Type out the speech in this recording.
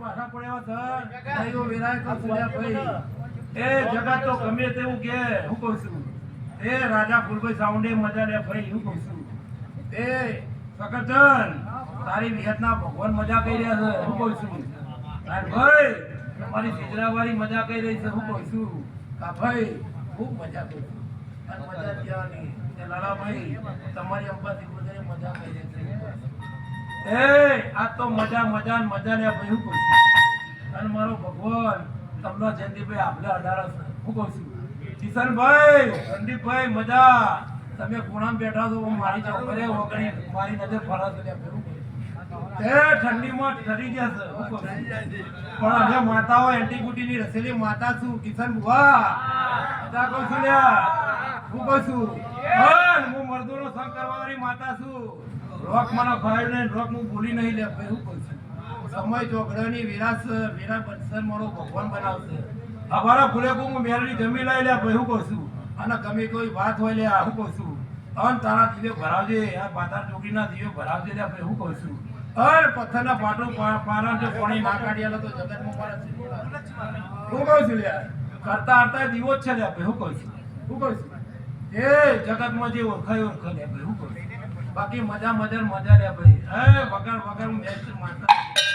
પાછા પડ્યા સર નયો વિરાય તો સુલ્યા ભાઈ એ જગત તો ગમે તેવું કે હું કહું છું એ રાજા ફૂલભાઈ સાઉન્ડે મજા લે ભાઈ હું કહું છું એ સકતન તારી વિહતના ભગવાન મજા કરી રહ્યા છે હું કહું છું ભાઈ તમારી સિજરાવાળી મજા કરી રહી છે હું કહું છું કા ભાઈ ખૂબ મજા કરું અને મજા કહેવાની કે લાલાભાઈ તમારી અંબાથી વધારે મજા કરી રહી છે એ આ તો મજા મજા ને ભાઈ હું કહું છું અને મારો ભગવાન તમને જયંતિભાઈ આપણે અઢાર હું કહું છું કિશનભાઈ સંદીપભાઈ મજા તમે ખૂણામાં બેઠા છો મારી ચોકરે ઓગણી મારી નજર ફરસ લે એ ઠંડીમાં ઠરી ગયા છે હું કહું પણ અમે માતાઓ એન્ટીબુટીની રસેલી માતા છું કિશન બુવા મજા કહું છું લ્યા હું કહું છું હું મર્દોનો સંગ કરવાવાળી માતા છું રોક મને ખાય ને રોક હું ભૂલી નહીં લે ભાઈ હું કહું છું સમય ચોકડાની વિરાસ વિરા બનસર મારો ભગવાન બનાવશે અમારા ફૂલે હું મેરડી જમી લઈ લે ભાઈ હું કહું છું અને ગમે કોઈ વાત હોય લે હું કહું છું અન તારા દીવે ભરાવજે આ પાતાર ચોકડીના દીવે ભરાવજે લે ભાઈ હું કહું છું અરે પથ્થરના પાટો પારા જે પાણી ના કાઢી તો જગતમાં મારા હું કહું છું લે કરતા હરતા દીવો જ છે લે ભાઈ હું કહું છું એ જગતમાં જે ઓળખાય લે ભાઈ હું કહું છું બાકી મજા લે ભાઈ હે વગર હું બેસ્ટ માનતા